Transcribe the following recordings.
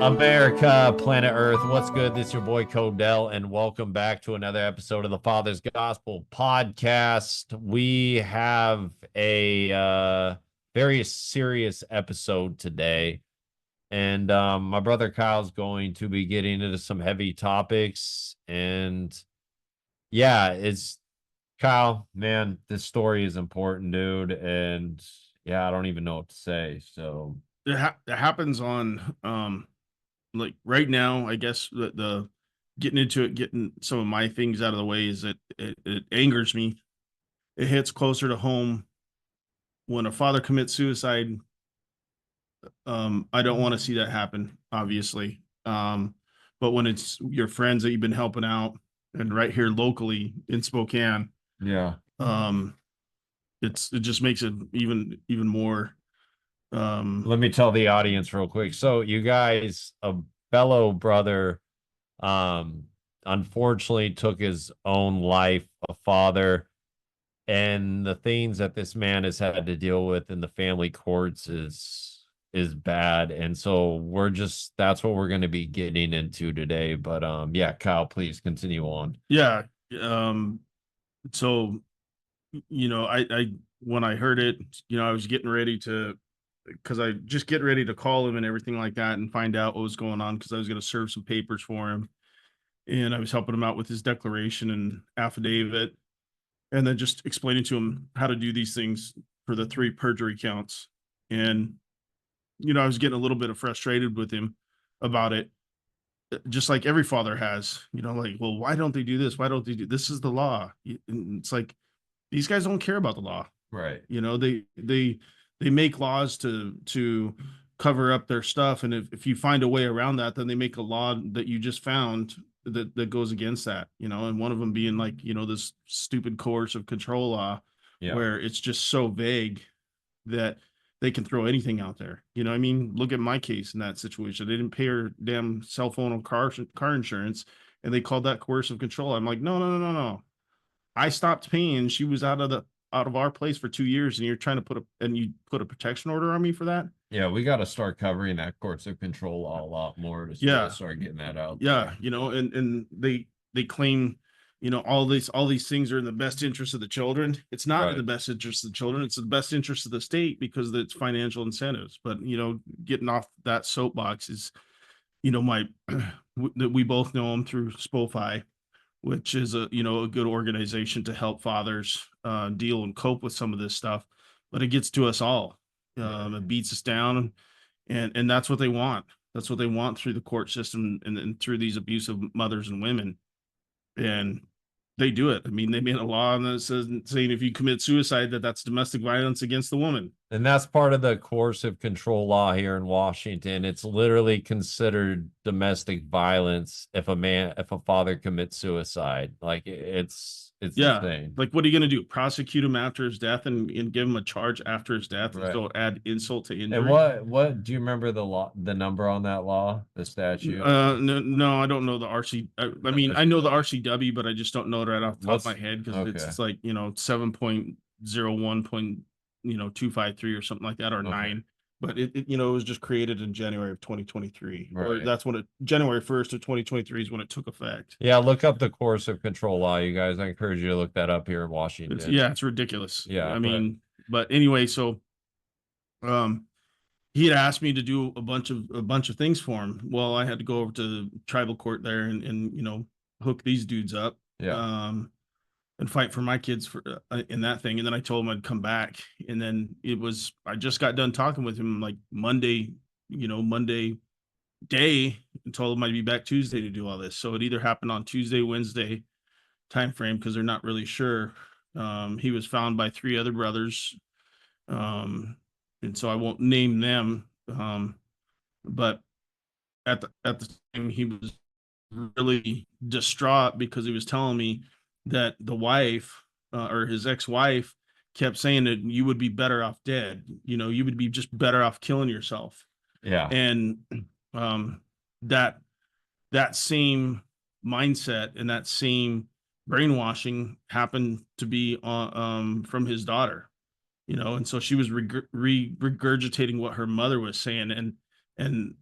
America, planet Earth, what's good? This is your boy Codell, and welcome back to another episode of the Father's Gospel podcast. We have a very serious episode today, and my brother Kyle's going to be getting into some heavy topics. And yeah, it's Kyle, man, this story is important, dude. And yeah, I don't even know what to say. So It happens on like right now. I guess the getting into it, getting some of my things out of the way is that it angers me. It hits closer to home when a father commits suicide. I don't want to see that happen, obviously. But when it's your friends that you've been helping out and right here locally in Spokane, yeah. um, it just makes it even more. Let me tell the audience real quick. So you guys, a fellow brother, um, unfortunately took his own life, a father, and the things that this man has had to deal with in the family courts is bad. And so that's what we're going to be getting into today. But yeah, Kyle, please continue on. Yeah. Um, so I when I heard it, I was getting ready to, because I just get ready to call him and everything like that and find out what was going on, because I was going to serve some papers for him, and I was helping him out with his declaration and affidavit, and then just explaining to him how to do these things for the 3 perjury counts. And I was getting a little bit of frustrated with him about it, just like every father has. Like, well, why don't they do this? Why don't they do this? Is the law? And it's like, these guys don't care about the law. Right. They make laws to cover up their stuff, and if you find a way around that, then they make a law that you just found that goes against that. And one of them being like, this stupid coercive control law, Yeah. where it's just so vague that they can throw anything out there. I mean, look at my case in that situation. They didn't pay her damn cell phone or car insurance, and they called that coercive control. I'm like, no, no, no, no, no. I stopped paying. She was out of our place for 2 years, and you're trying to you put a protection order on me for that. Yeah, we got to start covering that courts of control law a lot more to Yeah, start getting that out yeah. there. And they claim, all these things are in the best interest of the children. It's not in Right. the best interest of the children. It's the best interest of the state because it's financial incentives. But getting off that soapbox is, my that we both know them through SPOFI, which is a good organization to help fathers deal and cope with some of this stuff. But it gets to us all. It beats us down, and that's what they want. That's what they want through the court system, and through these abusive mothers and women. And they do it. I mean, they made a law that says, saying if you commit suicide, that's domestic violence against the woman. And that's part of the coercive control law here in Washington. It's literally considered domestic violence if a father commits suicide. Like it's Yeah. insane. Like, what are you going to do? Prosecute him after his death and give him a charge after his death? And Right. so add insult to And injury? what do you remember the number on that law, the statute? No, no, I don't know the RC. I mean, I know the RCW, but I just don't know it right off the top of my head, because okay. it's like 7.01.253 or something like that, or Okay. 9. But it was just created in January of 2023, or Right. that's when January 1st of 2023 is when it took effect. Yeah, look up the coercive control law, you guys. I encourage you to look that up here in Washington. It's ridiculous. Yeah, I mean, but anyway, so um, he had asked me to do a bunch of things for him. Well, I had to go over to the tribal court there and hook these dudes up. Yeah. And fight for my kids for in that thing. And then I told him I'd come back. And then I just got done talking with him like Monday day, and told him I'd be back Tuesday to do all this. So it either happened on Tuesday, Wednesday time frame, because they're not really sure. He was found by 3 other brothers. And so I won't name them. But at the time, he was really distraught because he was telling me that the wife, or his ex-wife, kept saying that you would be better off dead. You would be just better off killing yourself. Yeah. And um, that same mindset and that same brainwashing happened to be from his daughter. And so she was regurgitating what her mother was saying, and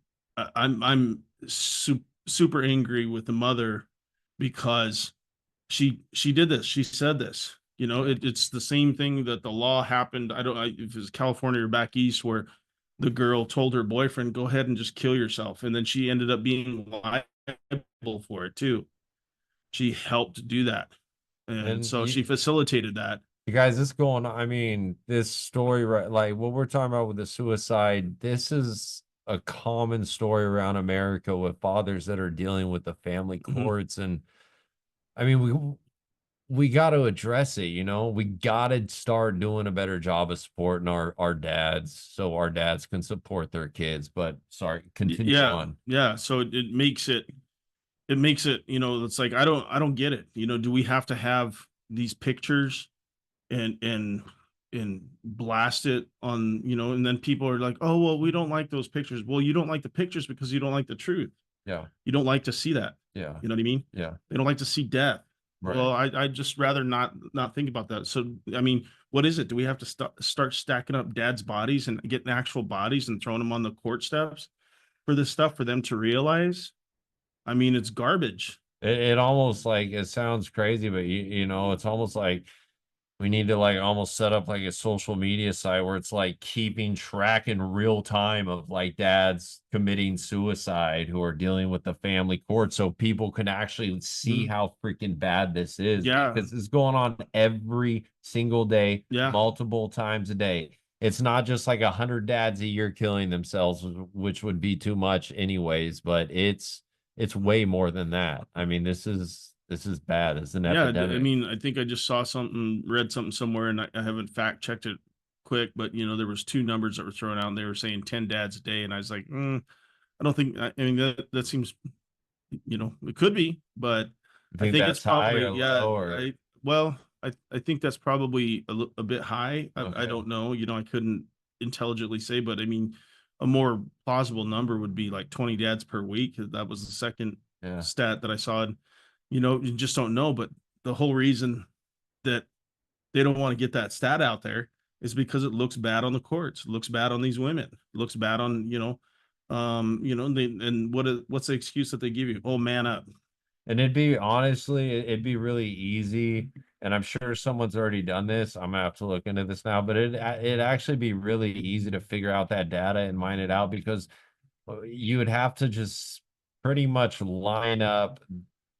I'm super angry with the mother because she did this. She said this. You know, it's the same thing that the law happened. I don't know if it was California or back east where the girl told her boyfriend, "Go ahead and just kill yourself," and then she ended up being liable for it too. She helped do that, and And so she facilitated that. you guys, this going on, I mean, this story, right? Like what we're talking about with the suicide, this is a common story around America with fathers that are dealing with the family Mhm. courts. And I mean, we got to address it, you know. We got to start doing a better job of supporting our dads so our dads can support their kids. But sorry, continue Yeah, on. yeah. So it makes it, you know, it's like I don't get it. You know, do we have to have these pictures and blast it on, you know, and then people are like, "Oh, well, we don't like those pictures." Well, you don't like the pictures because you don't like the truth. Yeah, You don't like to see that. yeah, You know what I mean? yeah, They don't like to see death. right. Well, I just rather not think about that. So, I mean, what is it? Do we have to start stacking up dad's bodies and getting actual bodies and throwing them on the court steps for this stuff for them to realize? I mean, it's garbage. It almost like it sounds crazy, but you know, it's almost like we need to like almost set up like a social media site where it's like keeping track in real time of like dads committing suicide who are dealing with the family court so people can actually see Mhm. how freaking bad this is Yeah, because it's going on every single day, yeah, multiple times a day. It's not just like 100 dads a year killing themselves, which would be too much anyways, but it's way more than that. I mean, this is bad. It's an yeah. I epidemic. mean, I think I just saw something, read something somewhere, and I haven't fact checked it quick, but you know, there was two numbers that were thrown out, and they were saying 10 dads a day, and I was like, I don't think. I mean, that seems, you know, it could be, but You I think think it's that's high probably, or yeah. low or I think that's probably a bit high. I okay? don't know. You know, I couldn't intelligently say, but I mean, a more plausible number would be like 20 dads per week. That was the second Yeah. stat that I saw. And, you know, you just don't know. But the whole reason that they don't want to get that stat out there is because it looks bad on the courts, it looks bad on these women, it looks bad on, you know, they, and what's the excuse that they give you? Oh, man up. And it'd be honestly, it'd be really easy. And I'm sure someone's already done this. I'm gonna have to look into this now, but it'd actually be really easy to figure out that data and mine it out because you would have to just pretty much line up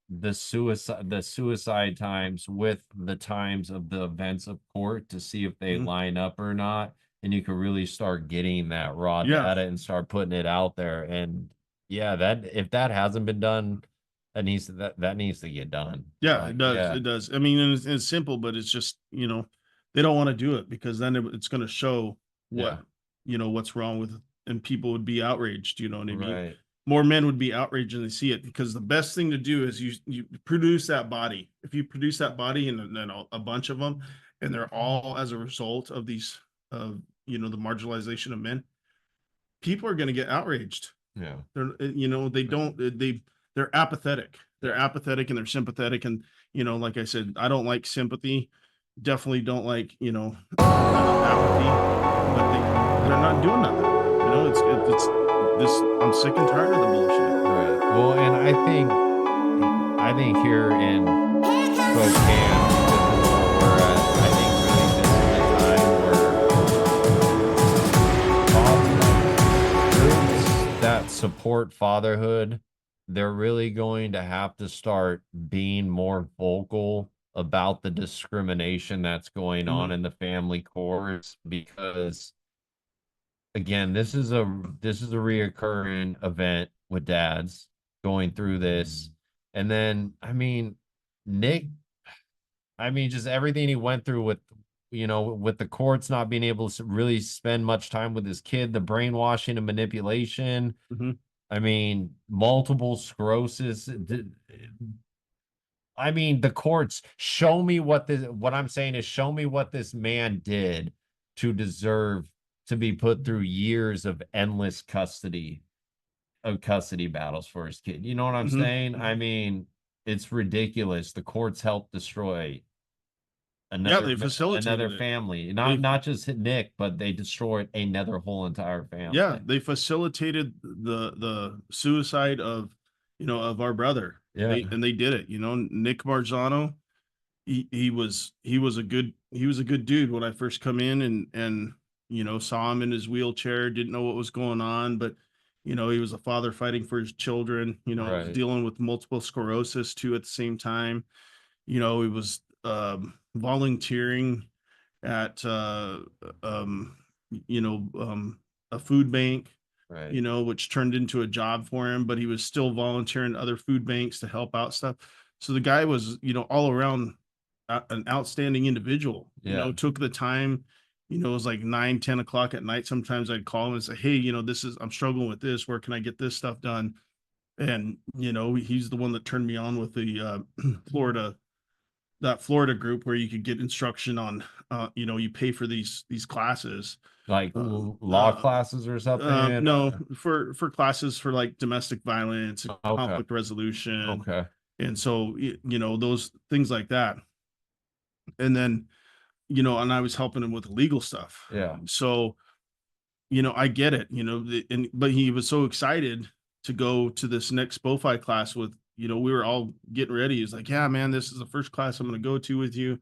the suicide times with the times of the events of court to see if they Mhm. line up or not. And you could really start getting that raw Yeah. data and start putting it out there. And yeah, that if that hasn't been done, that needs to get done. Yeah, Like, it does. yeah, It does. I mean, and it's simple, but it's just, you know, they don't want to do it because then it's going to show what, yeah, you know, what's wrong with it, and people would be outraged. You know what I mean? right. More men would be outraged when they see it because the best thing to do is you produce that body. If you produce that body and then a bunch of them, and they're all as a result of these, you know, the marginalization of men, people are going to get outraged. Yeah. They're, you know, they don't, they're apathetic. They're Yeah. apathetic and they're sympathetic. And, you know, like I said, I don't like sympathy. Definitely don't like, you know, apathy, but they're not doing nothing. You know, it's this, I'm sick and tired of the bullshit. Right. Well, and I think here in Spokane, because of where we're at, I think really this is the time where groups that support fatherhood, they're really going to have to start being more vocal about the discrimination that's going on Mhm. in the family courts because again, this is a reoccurring event with dads going through this. And then I mean, Nick, I mean, just everything he went through with with the courts not being able to really spend much time with his kid, the brainwashing and manipulation. Mhm. I mean, multiple sclerosis. I mean, the courts show me what I'm saying is show me what this man did to deserve to be put through years of endless custody battles for his kid. You know what I'm Mhm. saying? I mean, it's ridiculous. The courts help destroy. Yeah, they another facilitated it. family, They not just Nick, but they destroyed another whole entire Yeah, family. they facilitated the suicide of, of our brother. Yeah, They did it. Nick Marzano, he was a good dude when I first come in and saw him in his wheelchair, didn't know what was going on, but he was a father fighting for his children, right, dealing with multiple sclerosis too at the same time. He was volunteering at um you know a food bank, right. which turned into a job for him, but he was still volunteering at other food banks to help out stuff. So the guy was, all around an outstanding individual, Yeah, took the time. It was like 9, 10 o'clock at night. Sometimes I'd call him and say, hey, I'm struggling with this. Where can I get this stuff done? And, he's the one that turned me on with the Florida that Florida group where you could get instruction on, you pay for these classes. like Uh, law classes or something. no, for classes for like domestic violence, Okay, conflict resolution, okay, and so those things like that. And then and I was helping him with legal stuff. yeah, So I get it. But he was so excited to go to this next BoFi class with, we were all getting ready. He's like, yeah, man, this is the first class I'm going to go to with you.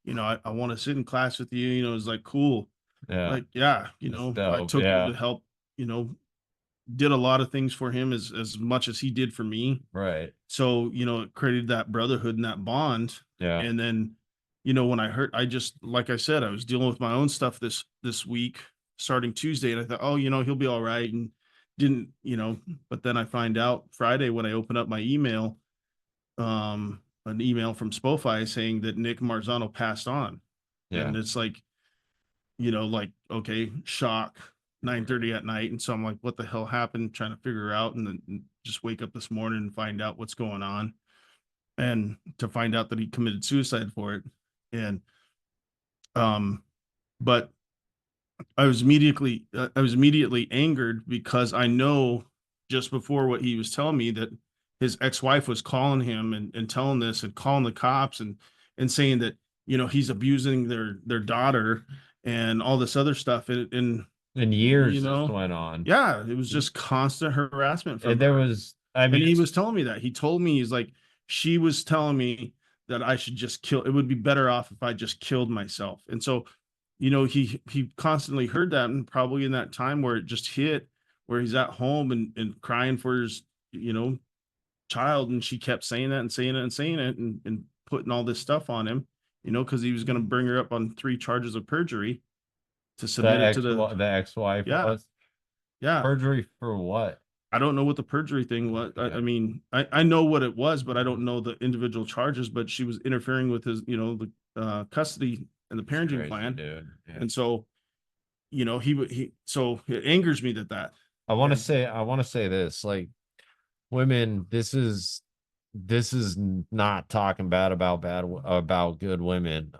I want to sit in class with you. It's like, cool. yeah. Like, yeah, It's I dope. took him Yeah, to help, you know, did a lot of things for him as much as he did for me. right. So, it created that brotherhood and that bond. Yeah, And then, when I heard, like I said, I was dealing with my own stuff this week, starting Tuesday, and I thought, oh, he'll be all right. And didn't, but then I find out Friday when I open up my email, an email from Spofi saying that Nick Marzano passed on. yeah. And it's like, like, okay, shock, 9:30 at night. And so I'm like, what the hell happened? Trying to figure out, and then just wake up this morning and find out what's going on. And to find out that he committed suicide for it. And um, but I was immediately angered because I know just before what he was telling me that his ex-wife was calling him and telling this and calling the cops and saying that he's abusing their daughter and all this other stuff and And years just went on. yeah, it was just constant harassment from And there her. was, I And mean, he was telling me that. He told me, he's like, she was telling me that I should just kill. It would be better off if I just killed myself. And so, he constantly heard that, and probably in that time where it just hit, where he's at home and crying for his, you know, child, and she kept saying that and saying it and saying it and putting all this stuff on him, because he was going to bring her up on 3 charges of perjury to submit it to the ex-wife yeah, was yeah. perjury for what? I don't know what the perjury thing was. Yeah. I mean, I know what it was, but I don't know the individual charges. But she was interfering with his, the custody and the It's parenting crazy, plan. dude. Yeah. And so, so it angers me that. And I want to say this, like, women, this is not talking about good women.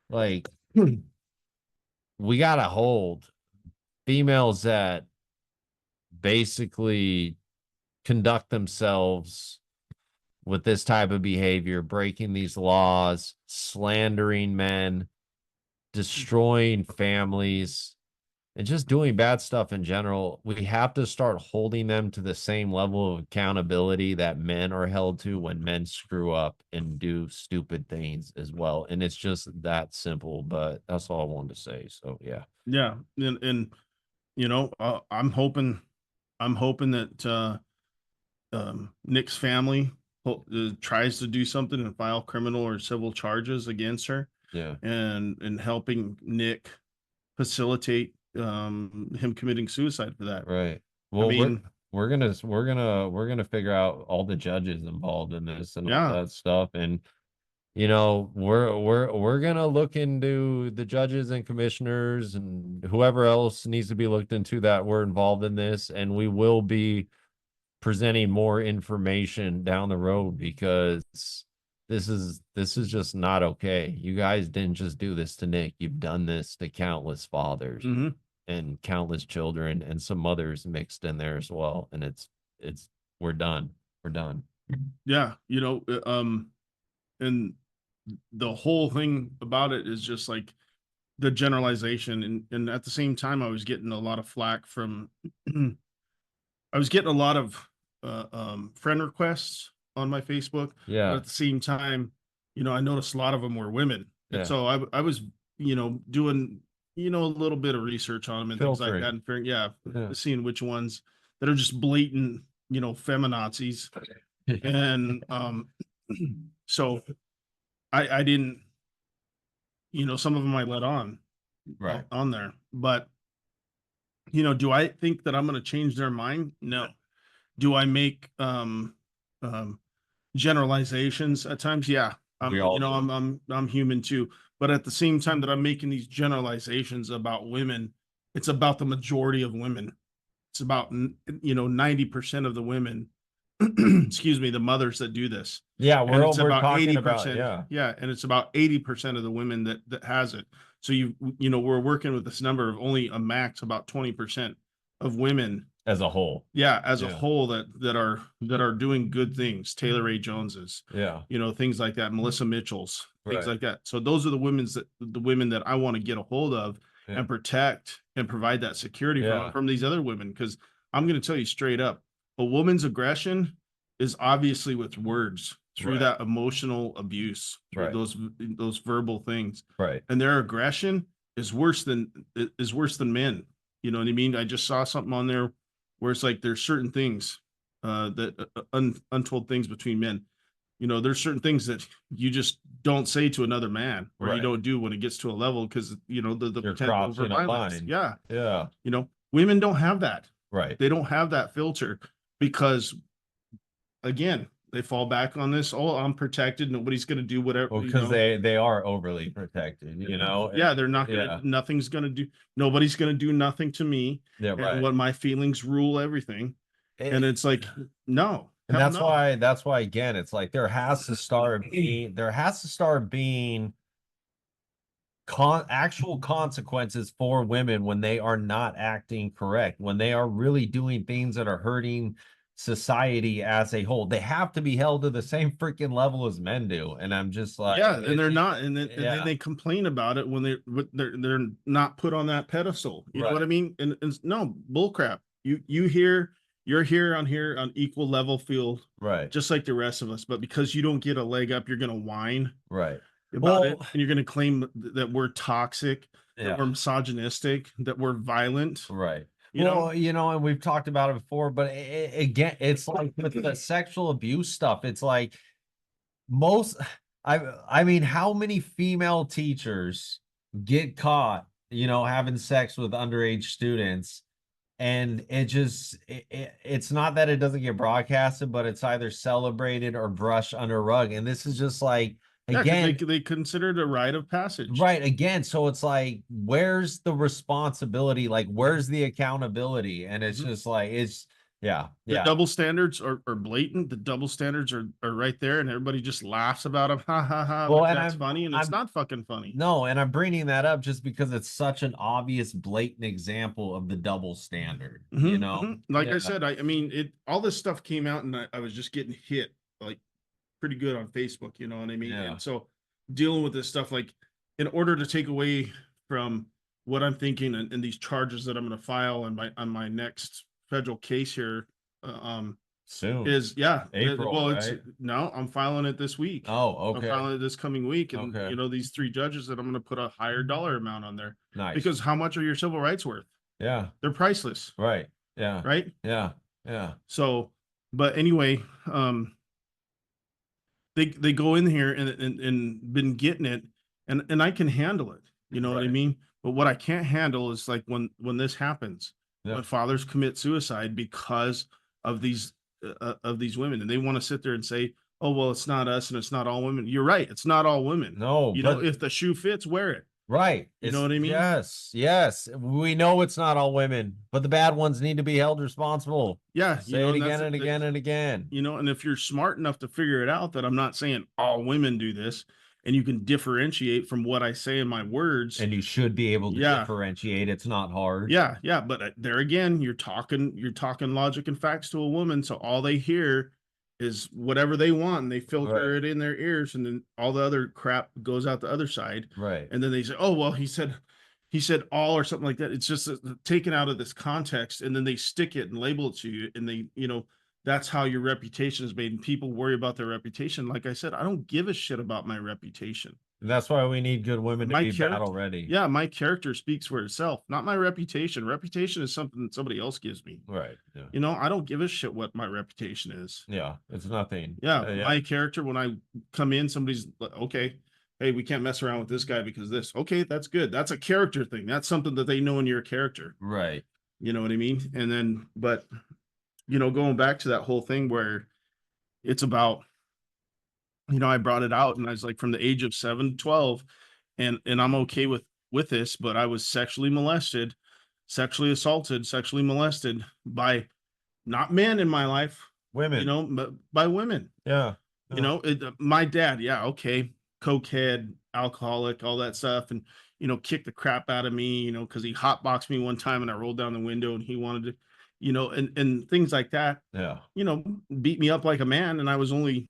Like, we gotta hold females that basically conduct themselves with this type of behavior, breaking these laws, slandering men, destroying families, and just doing bad stuff in general. We have to start holding them to the same level of accountability that men are held to when men screw up and do stupid things as well. And it's just that simple, but that's all I wanted to say. So, yeah. yeah, and I'm hoping that Nick's family tries to do something and file criminal or civil charges against her, Yeah. and helping Nick facilitate him committing suicide for that. Right. I Well, mean, we're gonna figure out all the judges involved in this and all yeah, that stuff. And we're gonna look into the judges and commissioners and whoever else needs to be looked into that were involved in this, and we will be presenting more information down the road because this is just not okay. You guys didn't just do this to Nick. You've done this to countless fathers mhm, and countless children and some mothers mixed in there as well. And we're done. We're done. yeah, and the whole thing about it is just like the generalization, and at the same time, I was getting a lot of flack from, I was getting a lot of friend requests on my Facebook, but Yeah. at the same time, I noticed a lot of them were women, and Yeah. so I was, doing, a little bit of research on them and things like Filtering. that, and yeah, Yeah. seeing which ones that are just blatant, feminazis, and so I didn't, some of them I let on Right. on there, but do I think that I'm going to change their mind? No. Do I make um generalizations at times? Yeah. We all do. I'm human too. But at the same time that I'm making these generalizations about women, it's about the majority of women. It's about 90% of the women, excuse me, the mothers that do this. Yeah, And it's we're about talking about 80%. yeah. Yeah, and it's about 80% of the women that has it. So we're working with this number of only a max about 20% of women, As a whole. yeah, as a Yeah. whole, that are doing good things. Taylor Ray Joneses, Yeah. things like that, Melissa Mitchell's, things Right. like that. So those are the women that I want to get a hold of Yeah. and protect and provide that security Yeah. from these other women. Because I'm going to tell you straight up, a woman's aggression is obviously with words, through Right. that emotional abuse, through Right. those verbal things, Right. and their aggression is worse than men. You know what I mean? I just saw something on there where it's like there's certain things that untold things between men. There's certain things that you just don't say to another man, or you Right. don't do when it gets to a level, because the You're potential for crossing a violence. line. Yeah, Yeah. women don't have that. Right. They don't have that filter, because again, they fall back on this. Oh, I'm protected. Nobody's going to do whatever. Well, because they are overly protected, Yeah, they're not gonna. Yeah. Nothing's gonna do. Nobody's gonna do nothing to me. Yeah, And right. what my feelings rule everything. And, And it's like, no. and hell that's no. why again, it's like there has to start being actual consequences for women when they are not acting correct, when they are really doing things that are hurting society as a whole. They have to be held to the same freaking level as men do. And I'm just like, Yeah, and they're not, and then yeah. they complain about it when they're not put on that pedestal. You know what I mean? And no bullcrap. You're here on equal level field, Right. just like the rest of us. But because you don't get a leg up, you're gonna whine Right. about it, and you're gonna claim that we're toxic, Yeah. that we're misogynistic, that we're violent. Right. You know? And we've talked about it before, but again, it's like with the sexual abuse stuff, it's like I mean, how many female teachers get caught, having sex with underage students? And it's not that it doesn't get broadcasted, but it's either celebrated or brushed under a rug. And this is just like, Yeah, 'cause again, they consider it a rite of passage. right, again, so it's like, where's the responsibility? Like, where's the accountability? And it's just like, The yeah. double standards are blatant. The double standards are right there, and everybody just laughs about them. Ha ha ha. Well, Like, and that's funny, and it's not fucking funny. No, and I'm bringing that up just because it's such an obvious, blatant example of the double standard, Like Yeah. I said, I mean, all this stuff came out, and I was just getting hit like pretty good on Facebook. You know what I mean? Yeah. And so dealing with this stuff, like, in order to take away from what I'm thinking, and these charges that I'm going to file on my next federal case here, Soon. April, well, right? no, I'm filing it this week. Oh, I'm okay. filing it this coming week, and Okay. these 3 judges that I'm going to put a higher dollar amount on there, Nice. because how much are your civil rights worth? Yeah. They're priceless. Right. Yeah. Right. Yeah. Yeah. So, but anyway, they go in here and been getting it, and I can handle it. You know what I Right. mean? But what I can't handle is like when this happens, Yeah. when fathers commit suicide because of these women, and they want to sit there and say, "Oh, well, it's not us, and it's not all women." You're right, it's not all women. No, but if the shoe fits, wear it. right. You know what I mean? Yes. Yes. We know it's not all women, but the bad ones need to be held responsible. Yeah, Say it again and again and again. And if you're smart enough to figure it out, that I'm not saying all women do this, and you can differentiate from what I say in my words. And you should be able to Yeah. differentiate. It's not hard. Yeah, but there again, you're talking logic and facts to a woman, so all they hear is whatever they want, and they filter Right. it in their ears, and then all the other crap goes out the other side. Right. And then they say, oh well, he said all or something like that. It's just taken out of this context, and then they stick it and label it to you, and they, that's how your reputation is made, and people worry about their reputation. Like I said, I don't give a shit about my reputation. And that's why we need good women to My be character, battle ready. yeah, my character speaks for itself, not my reputation. Reputation is something that somebody else gives me. Right. Yeah. I don't give a shit what my reputation is. Yeah. It's nothing. Yeah, Yeah. my character, when I come in, somebody's like, okay, hey, we can't mess around with this guy because this. Okay, that's good. That's a character thing. That's something that they know in your character. Right. You know what I mean? And then, but going back to that whole thing where it's about, I brought it out, and I was like, from the age of 7 to 12, and I'm okay with this, but I was sexually molested, sexually assaulted, sexually molested by not men in my life, Women. but by women. Yeah. My dad, yeah, okay, cokehead, alcoholic, all that stuff, and kicked the crap out of me, because he hotboxed me one time, and I rolled down the window, and he wanted to, and things like that. Yeah. Beat me up like a man, and I was only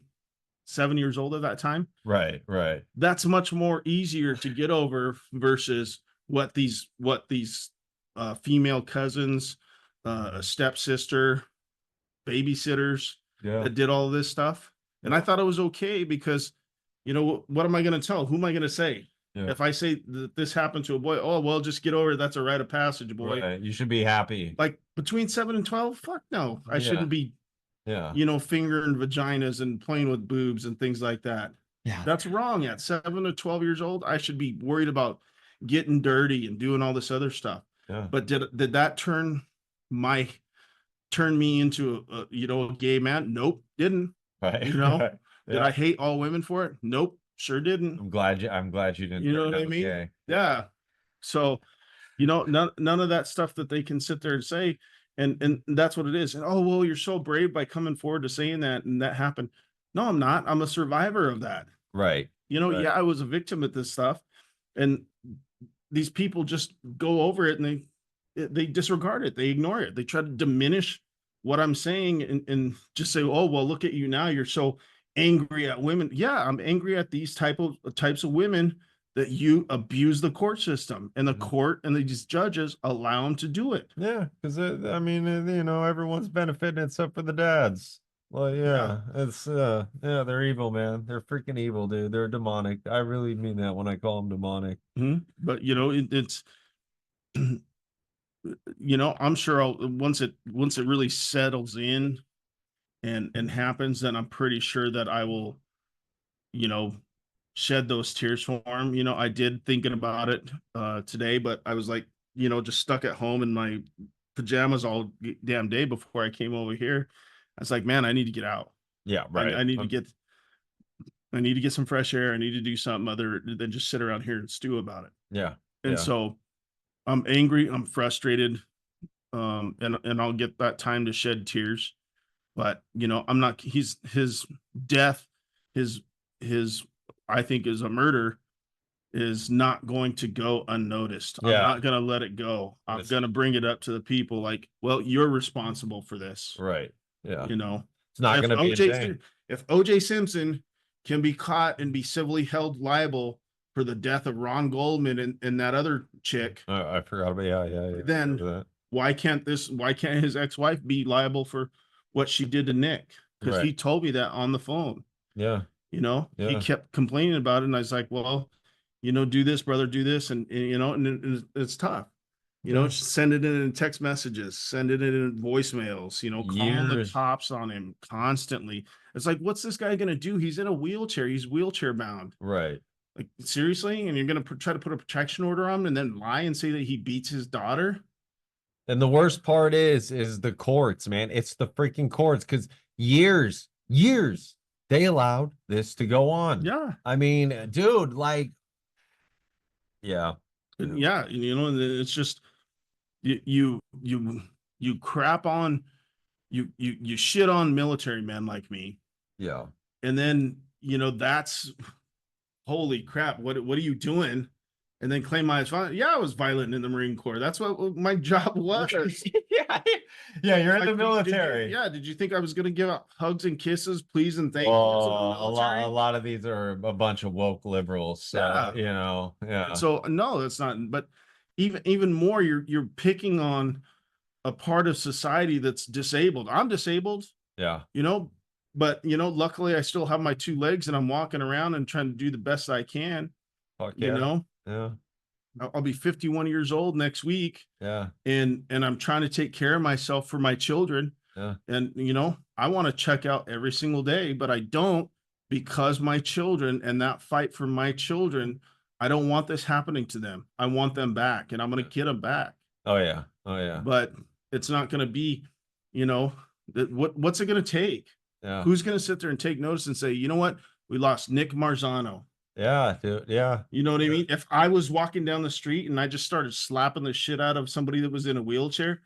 7 years old at that time. Right. Right. That's much more easier to get over versus what these female cousins, a stepsister, babysitters Yeah. that did all of this stuff. And I thought it was okay because, what am I going to tell? Who am I going to say? Yeah. If I say that this happened to a boy, oh, well, just get over it. That's a rite of passage, boy. Right. You should be happy. Like between 7 and 12, fuck no. I shouldn't be, fingering vaginas and playing with boobs and things like that. Yeah. That's wrong. At 7 to 12 years old, I should be worried about getting dirty and doing all this other stuff. Yeah. But did that turn me into a gay man? Nope, didn't. Right. Did I hate all women for it? Nope, sure didn't. I'm glad you didn't. You know what I mean? Gay. Yeah. So, none of that stuff that they can sit there and say, and that's what it is. And oh, well, you're so brave by coming forward to saying that, and that happened. No, I'm not. I'm a survivor of that. Right. Right. Yeah, I was a victim of this stuff, and these people just go over it, and they disregard it. They ignore it. They try to diminish what I'm saying, and just say, oh, well, look at you now. You're so angry at women. Yeah, I'm angry at these types of women that you abuse the court system, and the court and these judges allow them to do it. Yeah, because everyone's benefiting except for the dads. Well, yeah, it's they're evil, man. They're freaking evil, dude. They're demonic. I really mean that when I call them demonic. Mm-hmm. But it's I'm sure once it really settles in and happens, then I'm pretty sure that I will, shed those tears for him. I did thinking about it today, but I was like, just stuck at home in my pajamas all damn day before I came over here. I was like, man, I need to get out. Yeah, right. I need to get some fresh air. I need to do something other than just sit around here and stew about it. Yeah. And so I'm angry, I'm frustrated, and I'll get that time to shed tears. But I'm not. His death, his I think is a murder, is not going to go unnoticed. I'm not going to let it go. I'm going to bring it up to the people. Like, well, you're responsible for this, right? Yeah. It's not going to be if OJ Simpson can be caught and be civilly held liable for the death of Ron Goldman and that other chick. I forgot about yeah. Then why can't his ex-wife be liable for what she did to Nick? Because he told me that on the phone. Yeah. He kept complaining about it, and I was like, well, do this, brother, do this, and it's tough. Send it in text messages, send it in voicemails, calling the cops on him constantly. It's like, what's this guy going to do? He's in a wheelchair. He's wheelchair bound. Right. Like, seriously? And you're going to try to put a protection order on him and then lie and say that he beats his daughter? And the worst part is the courts, man. It's the freaking courts, because years, they allowed this to go on. Yeah. I mean, dude, like, yeah. Yeah. It's just, you crap on, you shit on military men like me. Yeah. And then, that's, holy crap. What are you doing? and then claim I was violent. Yeah, I was violent in the Marine Corps. That's what my job was. Yeah, yeah, you're in Like, the military. did you think I was gonna give out hugs and kisses, please and thank Well, yous in the a military? lot of these are a bunch of woke liberals. So, Yeah. you know, yeah, So no, that's not. But even more, you're picking on a part of society that's disabled. I'm disabled, yeah, you know, but luckily I still have my two legs and I'm walking around and trying to do the best I can. fuck You yeah, know, yeah, I'll be 51 years old next week, yeah, and I'm trying to take care of myself for my children. yeah, And I want to check out every single day, but I don't, because my children and that fight for my children, I don't want this happening to them. I want them back, and I'm going to get them back. oh yeah, oh yeah, But it's not going to be, you know, what's it going to take? yeah, Who's going to sit there and take notice and say, you know what? We lost Nick Marzano. yeah, dude, yeah, You know what I mean? If I was walking down the street and I just started slapping the shit out of somebody that was in a wheelchair,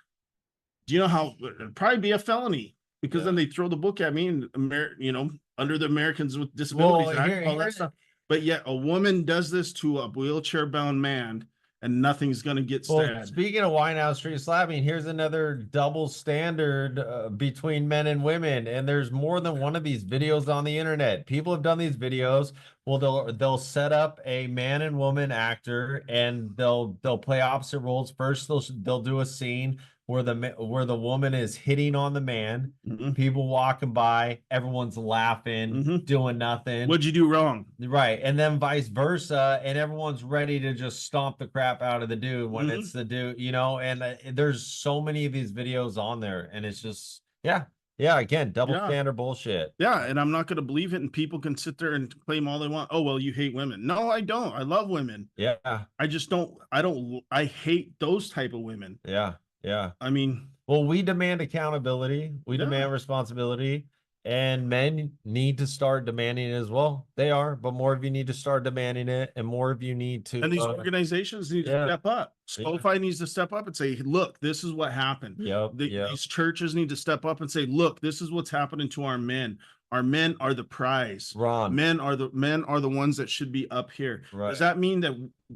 do you know how it'd probably be a felony? Because then they throw the book at me and under the Americans with Disabilities Act, all that stuff. But yet a woman does this to a wheelchair bound man and nothing's gonna get Well, said. speaking of Winehouse Street slapping, here's another double standard between men and women, and there's more than one of these videos on the internet. People have done these videos. Well, they'll set up a man and woman actor, and they'll play opposite roles. First, they'll do a scene where the woman is hitting on the man. Mhm. People walking by, everyone's laughing, Mhm. doing nothing. What'd you do wrong? Right. And then vice versa. And everyone's ready to just stomp the crap out of the dude when Mhm. it's the dude, and there's so many of these videos on there. And it's just, yeah. Yeah. Again, double Yeah. standard bullshit. Yeah, and I'm not going to believe it. And people can sit there and claim all they want. Oh, well, you hate women. No, I don't. I love women. Yeah. I just don't. I hate those type of women. Yeah. Yeah. I mean, Well, we demand accountability, we Yeah. demand responsibility, and men need to start demanding it as well. They are, but more of you need to start demanding it, and more of you need to. and these organizations need yeah. to step up. Yeah. SoFi needs to step up and say, look, this is what happened. Yep. Yep. These churches need to step up and say, look, this is what's happening to our men. Our men are the prize. Ron. Men are the ones that should be up here. Right. Does that mean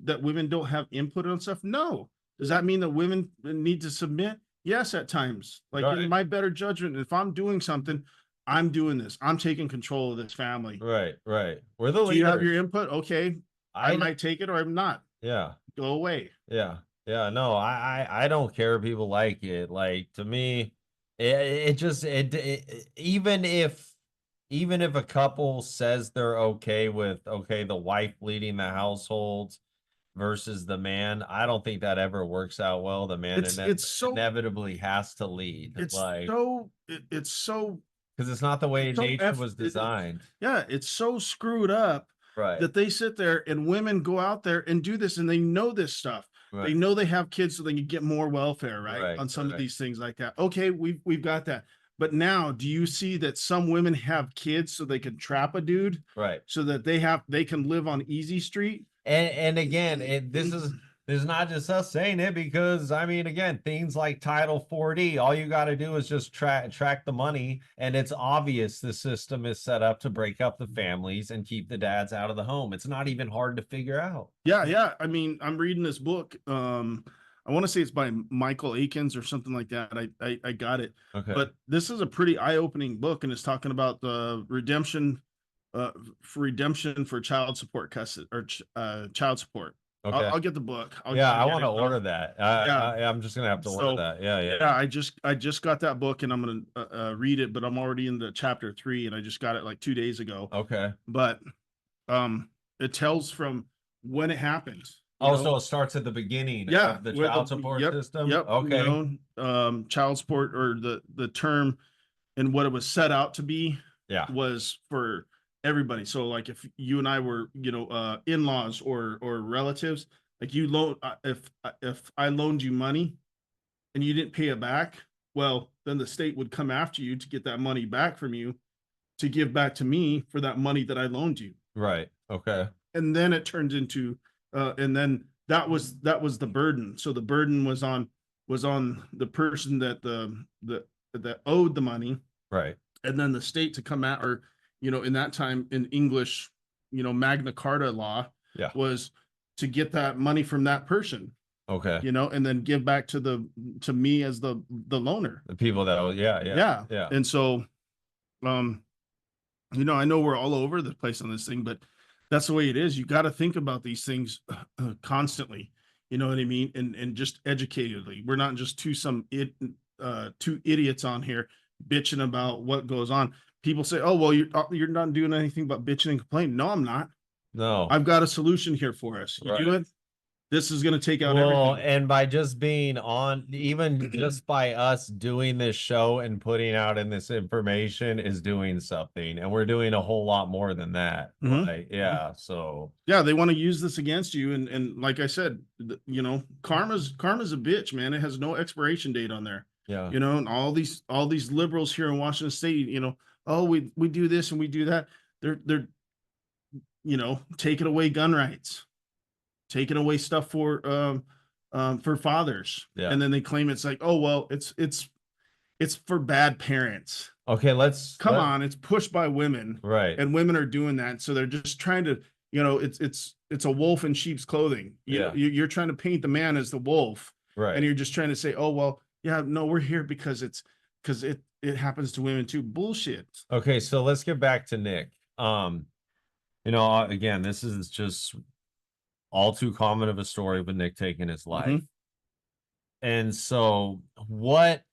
that women don't have input on stuff? No. Does that mean that women need to submit? Yes, at times. Like Right. in my better judgment, if I'm doing something, I'm doing this. I'm taking control of this family. Right. Right. We're the Do you have leaders. your input? Okay. I know- might take it or I'm not. Yeah. Go away. Yeah. Yeah. No, I don't care if people like it. Like, to me, it just even if a couple says they're okay with the wife leading the household versus the man, I don't think that ever works out well. The man It's so inevitably has to lead. it's like, so it's so because it's not the way so nature was designed. yeah, it's so screwed up Right. that they sit there and women go out there and do this and they know this stuff. They Right. know they have kids so they can get more welfare, right? Right, On some of right. these things like that. Okay, we've got that. But now, do you see that some women have kids so they can trap a dude Right. so that they can live on Easy Street? And again, this is not just us saying it, because I mean, again, things like Title 40, all you got to do is just track the money, and it's obvious the system is set up to break up the families and keep the dads out of the home. It's not even hard to figure out. Yeah. I mean, I'm reading this book. I want to say it's by Michael Akins or something like that. I got it. Okay. But this is a pretty eye-opening book, and it's talking about the redemption for child support custody or child support. Okay. I'll get the book. Yeah, I want to order that. Yeah. I'm just gonna have to So, order that. Yeah. Yeah, I just got that book and I'm gonna read it, but I'm already in the chapter 3 and I just got it like 2 days ago. Okay. But it tells from when it happened. you Oh, know? so it starts at the beginning Yeah, of the with child support yep, system? Yep. Okay. Child support, or the term and what it was set out to be Yeah. was for everybody. So like if you and I were, in-laws or relatives, like you loan if I loaned you money and you didn't pay it back, well, then the state would come after you to get that money back from you to give back to me for that money that I loaned you. Right. Okay. And then it turns into and then that was the burden. So the burden was on the person that that owed the money, Right. and then the state to come out, or in that time in English, Magna Carta law Yeah. was to get that money from that person, Okay. and then give back to me as the loaner. The people that, yeah. And so, I know we're all over the place on this thing, but that's the way it is. You got to think about these things constantly. You know what I mean? And just educatedly. We're not just two idiots on here bitching about what goes on. People say, "Oh, well, you're not doing anything but bitching and complaining." No, I'm not. No. I've got a solution here for us. You do it. This is going to take out everything. And by just being on, even just by us doing this show and putting out in this information is doing something. And we're doing a whole lot more than that. Like, yeah. So yeah, they want to use this against you. And like I said, karma's a bitch, man. It has no expiration date on there. Yeah. And all these liberals here in Washington State, oh, we do this and we do that. They're taking away gun rights, taking away stuff for fathers. Yeah. And then they claim it's like, oh, well, it's for bad parents. Okay, come on, it's pushed by women. Right. And women are doing that. So they're just trying to, it's a wolf in sheep's clothing. You're trying to paint the man as the wolf. Right. And you're just trying to say, oh, well, yeah, no, we're here because it happens to women too. Bullshit. Okay, so let's get back to Nick. Again, this is just all too common of a story with Nick taking his life. And so what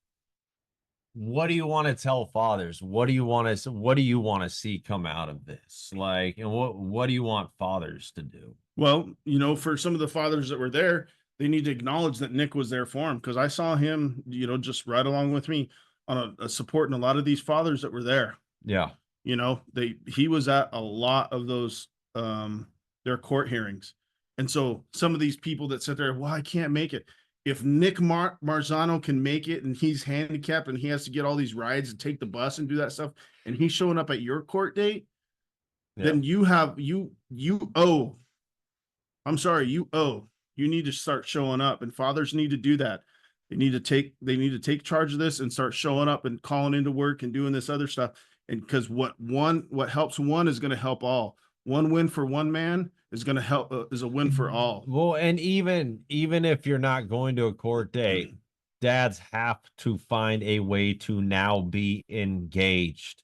do you want to tell fathers? What do you want to see come out of this? Like, and what do you want fathers to do? Well, for some of the fathers that were there, they need to acknowledge that Nick was there for him, because I saw him, just right along with me on a supporting a lot of these fathers that were there. Yeah. He was at a lot of those their court hearings. And so some of these people that sit there, well, I can't make it. If Nick Marzano can make it and he's handicapped and he has to get all these rides and take the bus and do that stuff, and he's showing up at your court date, then you owe. You need to start showing up, and fathers need to do that. They need to take charge of this and start showing up and calling into work and doing this other stuff. And because what helps one is going to help all. One win for one man is going to help is a win for all. Well, and even if you're not going to a court date, dads have to find a way to now be engaged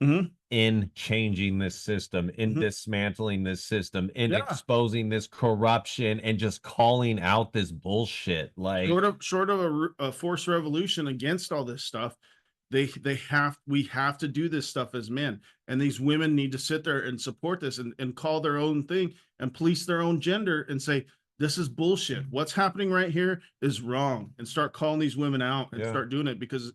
in changing this system, in dismantling this system, in exposing this corruption, and just calling out this bullshit. Like short of a forced revolution against all this stuff, we have to do this stuff as men, and these women need to sit there and support this and call their own thing and police their own gender and say, this is bullshit. What's happening right here is wrong, and start calling these women out and start doing it, because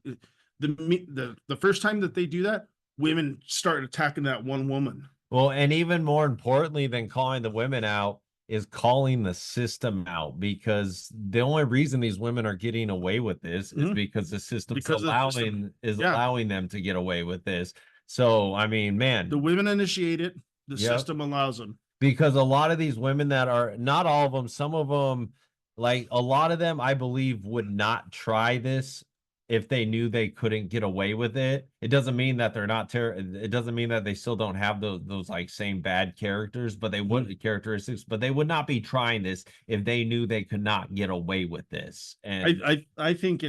the first time that they do that, women start attacking that one woman. Well, and even more importantly than calling the women out is calling the system out, because the only reason these women are getting away with this is because the system's allowing them to get away with this. So, I mean, man, the women initiate it, the system allows them. Because a lot of these women that are, not all of them, some of them, like a lot of them, I believe, would not try this if they knew they couldn't get away with it. It doesn't mean that they're not it doesn't mean that they still don't have those like same bad characters, but they would characteristics, but they would not be trying this if they knew they could not get away with this. And I think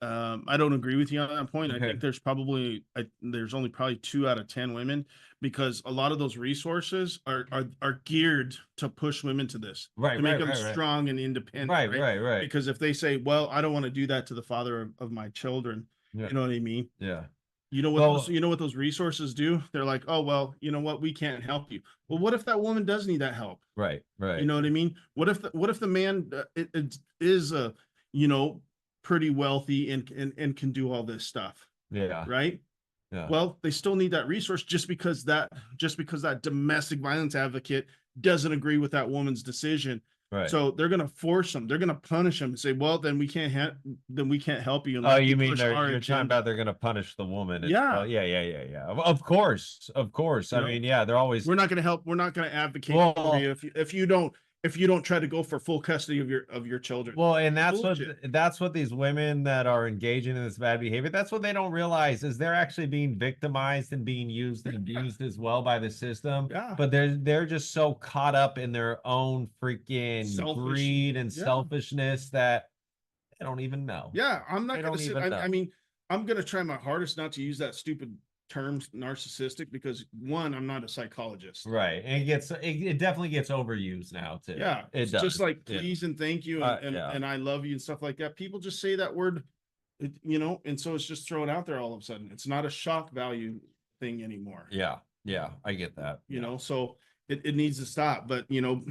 I don't agree with you on that point. Okay. I think there's only probably 2 out of 10 women, because a lot of those resources are geared to push women to this, to make them strong and independent. Right. Because if they say, well, I don't want to do that to the father of my children, you know what I mean? Yeah. You know what those resources do? They're like, oh, well, you know what? We can't help you. Well, what if that woman does need that help? Right. You know what I mean? What if the man is pretty wealthy and can do all this stuff? Yeah. Right. Yeah. Well, they still need that resource just because that domestic violence advocate doesn't agree with that woman's decision. Right. So they're going to force them. They're going to punish them and say, well, then we can't help you. Oh, you mean you're talking about they're going to punish the woman? Yeah. Yeah. Of course. I mean, they're always. We're not going to help. We're not going to advocate for you if you don't if you don't try to go for full custody of your children. Well, and Bullshit. that's what these women that are engaging in this bad behavior, that's what they don't realize is they're actually being victimized and being used and abused as well by the system. Yeah. But they're just so caught up in their own freaking greed and selfishness that they don't even know. Yeah, I'm not They gonna don't sit. even know. I mean, I'm gonna try my hardest not to use that stupid term narcissistic because one, I'm not a psychologist. Right. And it definitely gets overused now too. Yeah, It it's does. just like Yeah. please and thank you and I love you and stuff like that. People just say that word, you know, and so it's just thrown out there all of a sudden. It's not a shock value thing anymore. Yeah. Yeah. I get that. You know, so it needs to stop. But you know,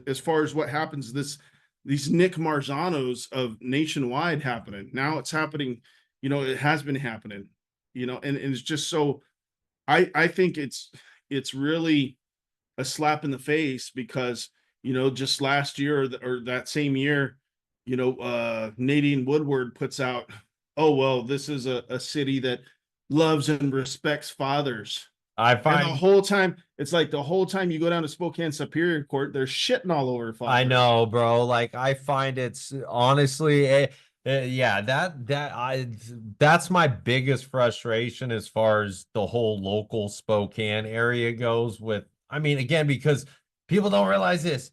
as far as what happens, these Nick Marzanos of nationwide happening. Now it's happening, you know, it has been happening, you know, and it's just so I think it's really a slap in the face because, you know, just last year or that same year, you know, Nadine Woodward puts out, oh, well, this is a city that loves and respects fathers. I And find the whole time, it's like the whole time you go down to Spokane Superior Court, they're shitting all over fathers. I know, bro. Like I find it's honestly, yeah, that's my biggest frustration as far as the whole local Spokane area goes with, I mean, again, because people don't realize this.